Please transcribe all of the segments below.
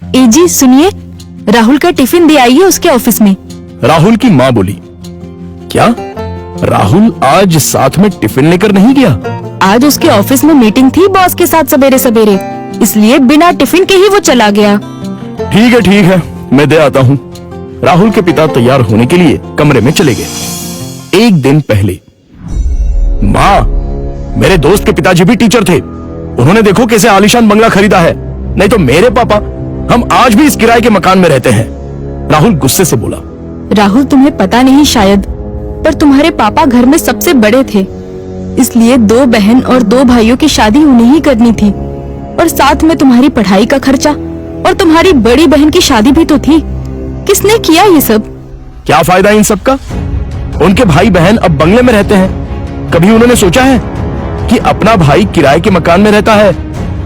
जी सुनिए, राहुल का टिफिन दे आइए उसके ऑफिस में। राहुल की माँ बोली, क्या राहुल आज साथ में टिफिन लेकर नहीं गया? आज उसके ऑफिस में मीटिंग थी बॉस के साथ सवेरे सवेरे, इसलिए बिना टिफिन के ही वो चला गया। ठीक है, मैं दे आता हूँ। राहुल के पिता तैयार होने के लिए कमरे में चले गए। एक दिन पहले, माँ, मेरे दोस्त के पिताजी भी टीचर थे। उन्होंने देखो कैसे आलीशान बंगला खरीदा है। नहीं तो मेरे पापा, हम आज भी इस किराए के मकान में रहते हैं। राहुल गुस्से से बोला। राहुल, तुम्हें पता नहीं शायद, पर तुम्हारे पापा घर में सबसे बड़े थे, इसलिए 2 बहन और 2 भाइयों की शादी उन्हें ही करनी थी, और साथ में तुम्हारी पढ़ाई का खर्चा, और तुम्हारी बड़ी बहन की शादी भी तो थी। किसने किया ये सब? क्या फायदा इन सब का? उनके भाई बहन अब बंगले में रहते हैं। कभी उन्होंने सोचा है कि अपना भाई किराए के मकान में रहता है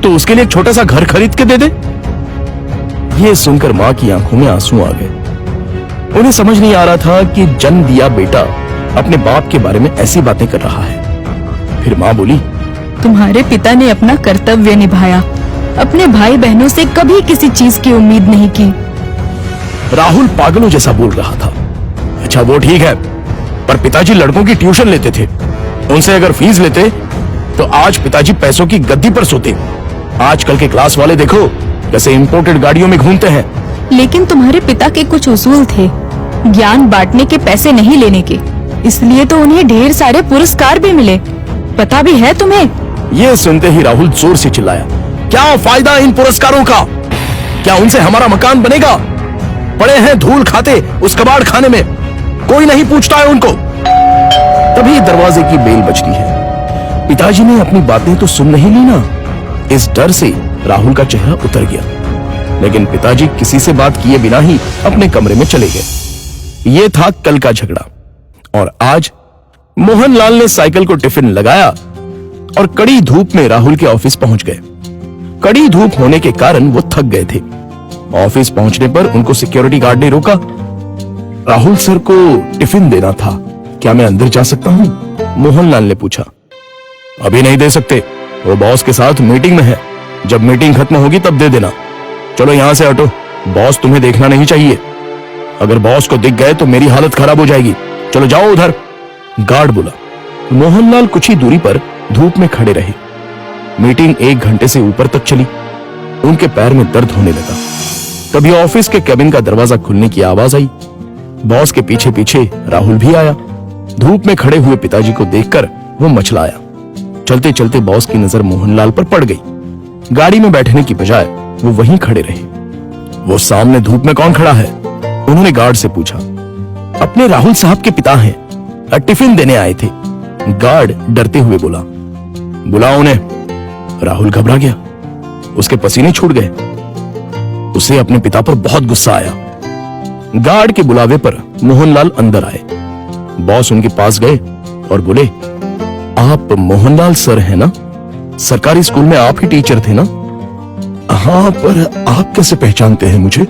तो उसके लिए एक छोटा सा घर खरीद के दे दे? ये सुनकर माँ की आंखों में आंसू आ गए। उन्हें समझ नहीं आ रहा था कि जन्म दिया बेटा अपने बाप के बारे में ऐसी बातें कर रहा है। फिर माँ बोली, तुम्हारे पिता ने अपना कर्तव्य निभाया, अपने भाई बहनों से कभी किसी चीज की उम्मीद नहीं की। राहुल पागलों जैसा बोल रहा था। अच्छा वो ठीक है, पर पिताजी लड़कों की ट्यूशन लेते थे। उनसे अगर फीस लेते तो आज पिताजी पैसों की गद्दी पर सोते। आजकल के क्लास वाले देखो कैसे इंपोर्टेड गाड़ियों में घूमते हैं। लेकिन तुम्हारे पिता के कुछ उसूल थे, ज्ञान बांटने के, पैसे नहीं लेने के, इसलिए तो उन्हें ढेर सारे पुरस्कार भी मिले। पता भी है तुम्हें? ये सुनते ही राहुल जोर से चिल्लाया, क्या फायदा इन पुरस्कारों का? क्या उनसे हमारा मकान बनेगा? पड़े हैं धूल खाते उस कबाड़ खाने में, कोई नहीं पूछता है उनको। तभी दरवाजे की बेल बजती है। पिताजी ने अपनी बातें तो सुन नहीं ली ना। इस डर से राहुल का चेहरा उतर गया, लेकिन पिताजी किसी से बात किए बिना ही अपने कमरे में चले गए। ये था कल का झगड़ा, और आज मोहनलाल ने साइकिल को टिफिन लगाया और कड़ी धूप में राहुल के ऑफिस पहुंच गए। कड़ी धूप होने के कारण वो थक गए थे। ऑफिस पहुंचने पर उनको सिक्योरिटी गार्ड ने रोका। राहुल सर को टिफिन देना था, क्या मैं अंदर जा सकता हूं? मोहनलाल ने पूछा। अभी नहीं दे सकते, वो बॉस के साथ मीटिंग में है। जब मीटिंग खत्म होगी तब दे देना। चलो यहां से हटो, बॉस तुम्हें देखना नहीं चाहिए। अगर बॉस को दिख गए तो मेरी हालत खराब हो जाएगी। चलो जाओ उधर, गार्ड बोला। मोहनलाल कुछ ही दूरी पर धूप में खड़े रहे। मीटिंग 1 घंटे से ऊपर तक चली। उनके पैर में दर्द होने लगा। तभी ऑफिस के केबिन का दरवाजा खुलने की आवाज आई। बॉस के पीछे पीछे राहुल भी आया। धूप में खड़े हुए पिताजी को देखकर वो मचलाया। चलते चलते बॉस की नजर मोहनलाल पर पड़ गई। गाड़ी में बैठने की बजाय वो वहीं खड़े रहे। वो सामने धूप में कौन खड़ा है? उन्होंने गार्ड से पूछा। अपने राहुल साहब के पिता हैं, टिफिन देने आए थे। गार्ड डरते हुए बोला। बुलाओ उन्हें। राहुल घबरा गया, उसके पसीने छूट गए। उसे अपने पिता पर बहुत गुस्सा आया। गार्ड के बुलावे पर मोहनलाल अंदर आए। बॉस उनके पास गए और बोले, आप मोहनलाल सर हैं ना? सरकारी स्कूल में आप ही टीचर थे ना? हाँ, पर आप कैसे पहचानते हैं मुझे?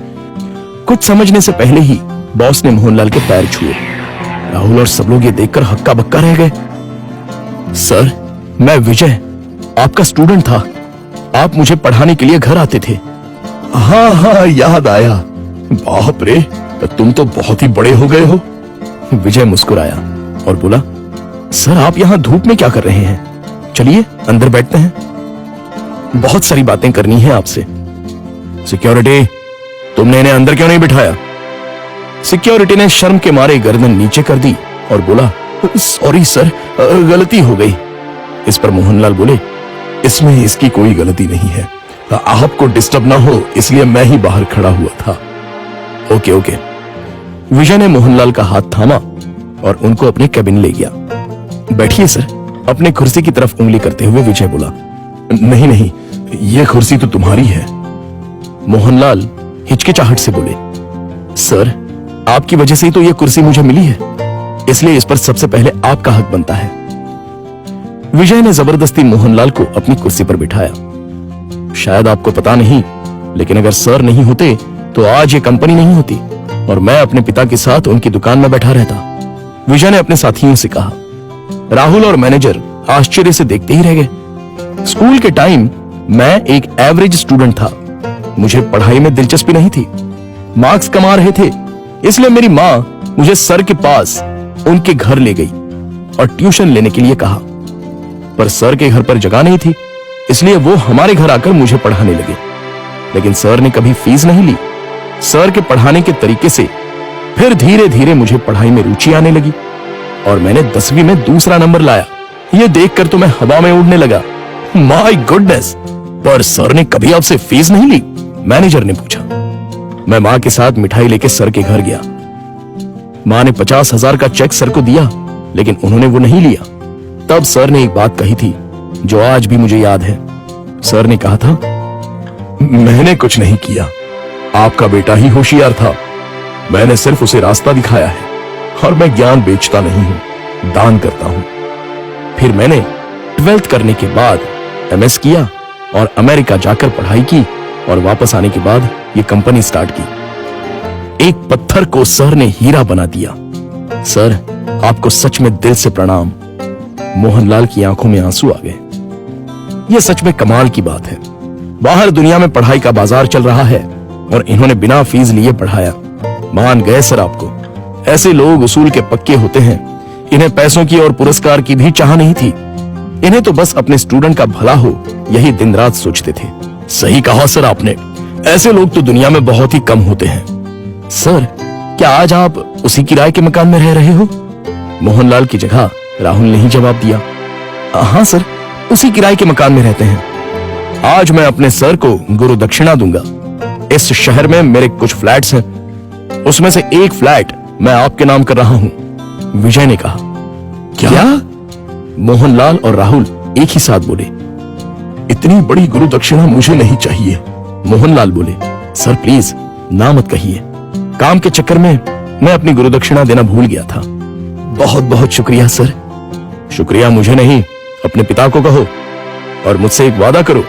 कुछ समझने से पहले ही बॉस ने मोहनलाल के पैर छुए। राहुल और सब लोग ये देखकर हक्का बक्का रह गए। सर, मैं विजय, आपका स्टूडेंट था। आप मुझे पढ़ाने के लिए घर आते थे। हाँ, याद आया। बाप रे, तुम तो बहुत ही बड़े हो गए हो। विजय मुस्कुराया और बोला, सर आप यहाँ धूप में क्या कर रहे हैं? चलिए अंदर बैठते हैं, बहुत सारी बातें करनी है आपसे। सिक्योरिटी, तुमने इन्हें अंदर क्यों नहीं बिठाया? सिक्योरिटी ने शर्म के मारे गर्दन नीचे कर दी और बोला, सॉरी सर, गलती हो गई। इस पर मोहनलाल बोले, इसमें इसकी कोई गलती नहीं है, आपको डिस्टर्ब ना हो इसलिए मैं ही बाहर खड़ा हुआ था। ओके। विजय ने मोहनलाल का हाथ थामा और उनको अपने केबिन ले गया। बैठिए सर, अपने कुर्सी की तरफ उंगली करते हुए विजय बोला। नहीं, ये कुर्सी तो तुम्हारी है। मोहनलाल हिचकिचाहट से बोले, सर आपकी वजह से ही तो ये कुर्सी मुझे मिली है, इसलिए इस पर सबसे पहले आपका हक बनता है। विजय ने जबरदस्ती मोहनलाल को अपनी कुर्सी पर बिठाया। शायद आपको पता नहीं, लेकिन अगर सर नहीं होते तो आज ये कंपनी नहीं होती और मैं अपने पिता के साथ उनकी दुकान में बैठा रहता। विजय ने अपने साथियों से कहा। राहुल और मैनेजर आश्चर्य से देखते ही रह गए। स्कूल के टाइम मैं एक एवरेज स्टूडेंट था, मुझे पढ़ाई में दिलचस्पी नहीं थी। मार्क्स कमा रहे थे, इसलिए मेरी माँ मुझे सर के पास उनके घर ले गई और ट्यूशन लेने के लिए कहा। पर सर के घर पर जगह नहीं थी, इसलिए वो हमारे घर आकर मुझे पढ़ाने लगे। लेकिन सर ने कभी फीस नहीं ली। सर के पढ़ाने के तरीके से फिर धीरे धीरे मुझे पढ़ाई में रुचि आने लगी और मैंने 10वीं में दूसरा नंबर लाया। ये देखकर तो मैं हवा में उड़ने लगा। My goodness! पर सर ने कभी आपसे फीस नहीं ली? मैनेजर ने पूछा। मैं मां के साथ मिठाई लेके सर के घर गया। मां ने 50,000 का चेक सर को दिया, लेकिन उन्होंने वो नहीं लिया। तब सर ने एक बात कही थी जो आज भी मुझे याद है। सर ने कहा था, मैंने कुछ नहीं किया, आपका बेटा ही होशियार था। मैंने सिर्फ उसे रास्ता दिखाया है और मैं ज्ञान बेचता नहीं हूं, दान करता हूं। फिर मैंने 12th करने के बाद MS किया और अमेरिका जाकर पढ़ाई की और वापस आने के बाद ये कंपनी स्टार्ट की। एक पत्थर को सर ने हीरा बना दिया। सर, आपको सच में दिल से प्रणाम। मोहनलाल की आंखों में आंसू आ गए। यह सच में कमाल की बात है। बाहर दुनिया में पढ़ाई का बाजार चल रहा है और इन्होंने बिना फीस लिए पढ़ाया। मान गए सर आपको। ऐसे लोग उसूल के पक्के होते हैं। इन्हें पैसों की और पुरस्कार की भी चाह नहीं थी। इन्हें तो बस अपने स्टूडेंट का भला हो, यही दिन रात सोचते थे। सही कहा सर आपने। ऐसे लोग तो दुनिया में बहुत ही कम होते हैं। सर, क्या आज आप उसी किराए के मकान में रह रहे हो? मोहनलाल की जगह राहुल ने ही जवाब दिया। हाँ सर, उसी किराए के मकान में रहते हैं। आज मैं अपने सर को गुरु दक्षिणा दूंगा। इस शहर में मेरे कुछ फ्लैट्स हैं, उसमें से एक फ्लैट मैं आपके नाम कर रहा हूं। विजय ने कहा। क्या? मोहनलाल और राहुल एक ही साथ बोले। इतनी बड़ी गुरु दक्षिणा मुझे नहीं चाहिए। मोहनलाल बोले, सर प्लीज ना मत कहिए। काम के चक्कर में मैं अपनी गुरु दक्षिणा देना भूल गया था। बहुत बहुत शुक्रिया सर। शुक्रिया मुझे नहीं, अपने पिता को कहो और मुझसे एक वादा करो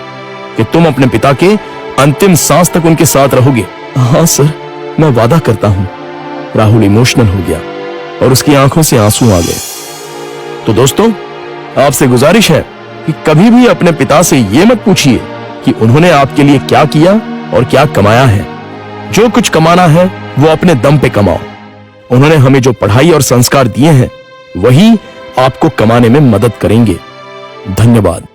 कि तुम अपने पिता के अंतिम सांस तक उनके साथ रहोगे। हाँ सर, मैं वादा करता हूं। राहुल इमोशनल हो गया और उसकी आंखों से आंसू आ गए। तो दोस्तों, आपसे गुजारिश है कि कभी भी अपने पिता से यह मत पूछिए कि उन्होंने आपके लिए क्या किया और क्या कमाया है। जो कुछ कमाना है वो अपने दम पे कमाओ। उन्होंने हमें जो पढ़ाई और संस्कार दिए हैं वही आपको कमाने में मदद करेंगे। धन्यवाद।